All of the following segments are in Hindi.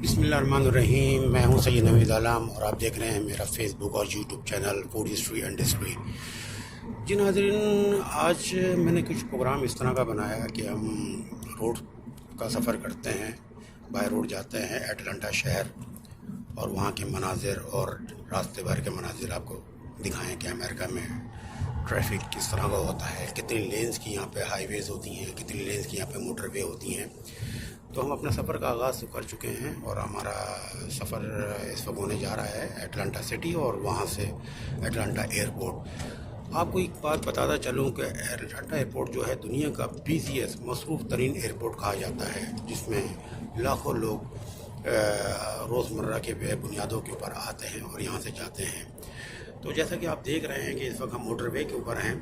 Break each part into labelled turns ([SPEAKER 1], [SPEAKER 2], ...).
[SPEAKER 1] बिस्मिल्लाहिर्रहमानिर्रहीम। मैं हूं सैयद नवीद आलम और आप देख रहे हैं मेरा फेसबुक और YouTube channel food history and history. जी नाज़रीन, आज मैंने कुछ प्रोग्राम इस तरह का बनाया कि हम रोड का सफ़र करते हैं, बाय रोड जाते हैं एटलांटा शहर और वहाँ के मनाजिर और रास्ते भर के मनाजिर आपको दिखाएं कि अमेरिका में ट्रैफिक किस तरह का होता है, कितनी लेन्स की यहाँ पे हाईवेज़ होती हैं, कितनी लेन्स की यहाँ पे मोटरवे होती हैं। तो हम अपने सफ़र का आगाज़ कर चुके हैं और हमारा सफ़र इस वक्त होने जा रहा है एटलांटा सिटी और वहाँ से एटलांटा एयरपोर्ट। आपको एक बात बताता चलूँ कि एटलांटा एयरपोर्ट जो है दुनिया का बिज़ीएस्ट मसरूफ़ तरीन एयरपोर्ट कहा जाता है, जिसमें लाखों लोग रोज़मर्रा के बुनियादों के ऊपर आते हैं और यहाँ से जाते हैं। तो जैसा कि आप देख रहे हैं कि इस वक्त हम मोटरवे के ऊपर हैं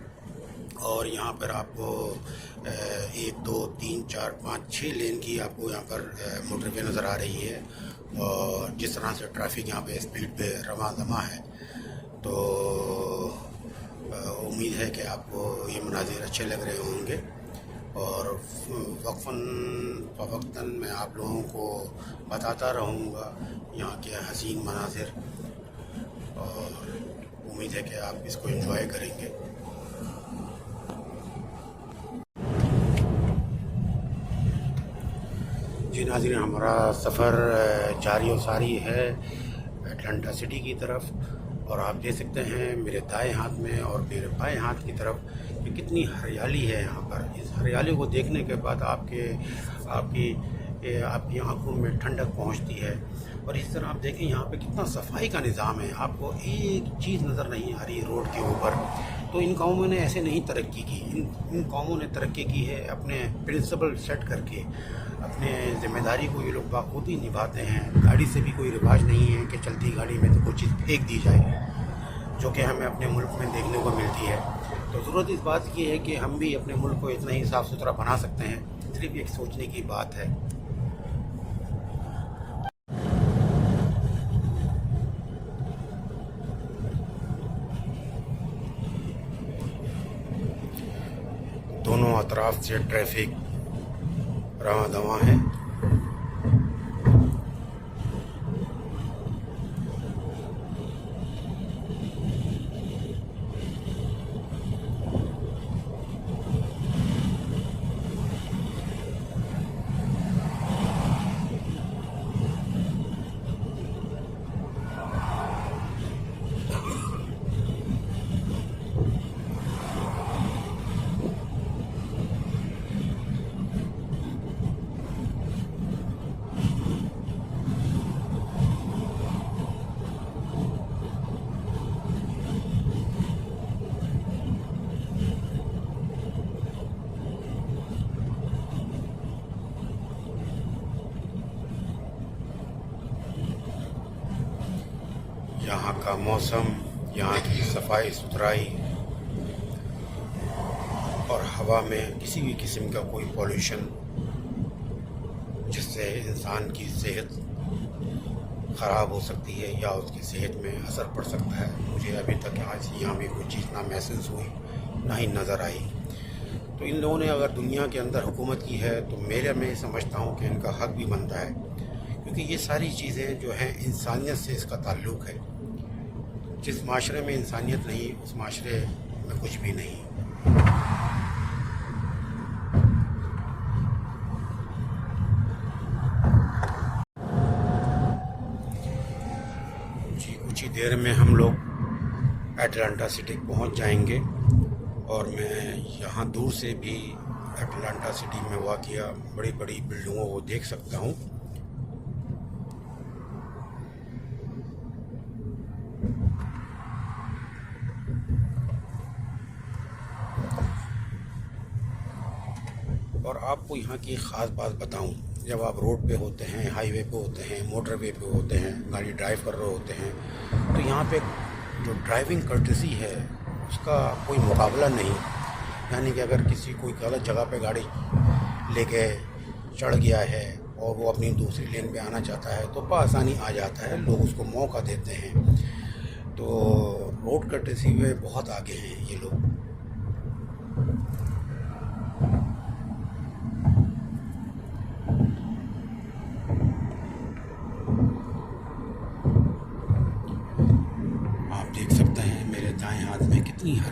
[SPEAKER 1] और यहाँ पर आपको 1 2 3 4 5 6 लेन की आपको यहाँ पर मोटरवे नज़र आ रही है। और जिस तरह से ट्रैफिक यहाँ पे स्पीड पे रवां दमा है, तो उम्मीद है कि आपको ये मनाज़िर अच्छे लग रहे होंगे और वक्फ़न मैं आप लोगों को बताता रहूँगा यहाँ के हसीन मनाज़िर और उम्मीद है कि आप इसको एंजॉय करेंगे। जी नाज़रीन, हमारा सफ़र जारी और सारी है एटलांटा सिटी की तरफ और आप देख सकते हैं मेरे दाएं हाथ में और मेरे बाएं हाथ की तरफ कि कितनी हरियाली है यहाँ पर। इस हरियाली को देखने के बाद आपकी आंखों में ठंडक पहुँचती है। और इस तरह आप देखें यहाँ पे कितना सफाई का निज़ाम है, आपको एक चीज़ नज़र नहीं आ रही रोड के ऊपर। तो इन कौमों ने ऐसे नहीं तरक्की की, इन कौमों ने तरक्की की है अपने प्रिंसिपल सेट करके, अपने ज़िम्मेदारी को ये लोग बाखूबी निभाते हैं। गाड़ी से भी कोई रिवाज नहीं है कि चलती गाड़ी में तो कोई चीज़ फेंक दी जाए, जो कि हमें अपने मुल्क में देखने को मिलती है। तो ज़रूरत इस बात की है कि हम भी अपने मुल्क को इतना ही साफ़ सुथरा बना सकते हैं, सिर्फ एक सोचने की बात है। दोनों अतराफ से ट्रैफिक रवां दवां है। यहाँ का मौसम, यहाँ की सफाई सुथराई और हवा में किसी भी किस्म का कोई पॉल्यूशन जिससे इंसान की सेहत ख़राब हो सकती है या उसकी सेहत में असर पड़ सकता है, मुझे अभी तक आज यहाँ में कोई चीज़ ना महसूस हुई ना ही नज़र आई। तो इन लोगों ने अगर दुनिया के अंदर हुकूमत की है तो मैं समझता हूँ कि इनका हक भी बनता है, क्योंकि ये सारी चीज़ें जो हैं इंसानियत से इसका ताल्लुक़ है। जिस माशरे में इंसानियत नहीं, उस माशरे में कुछ भी नहीं। जी कुछ ही देर में हम लोग एटलांटा सिटी पहुंच जाएंगे और मैं यहाँ दूर से भी एटलांटा सिटी में वाक़िया बड़ी बड़ी बिल्डिंगों को देख सकता हूँ। और आपको यहाँ की ख़ास बात बताऊँ, जब आप रोड पे होते हैं, हाईवे पे होते हैं, मोटरवे पे होते हैं, गाड़ी ड्राइव कर रहे होते हैं, तो यहाँ पे जो ड्राइविंग कर्टेसी है उसका कोई मुकाबला नहीं। यानी कि अगर कोई गलत जगह पे गाड़ी लेके चढ़ गया है और वो अपनी दूसरी लेन पे आना चाहता है तो बआसानी आ जाता है, लोग उसको मौका देते हैं। तो रोड कर्टेसी में बहुत आगे हैं ये लोग।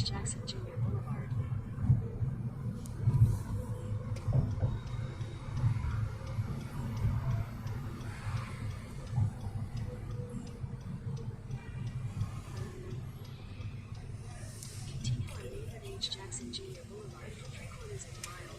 [SPEAKER 2] Jackson Jr. Boulevard. Continue on Nathan H. Jackson Jr. Boulevard for 3/4 of a mile.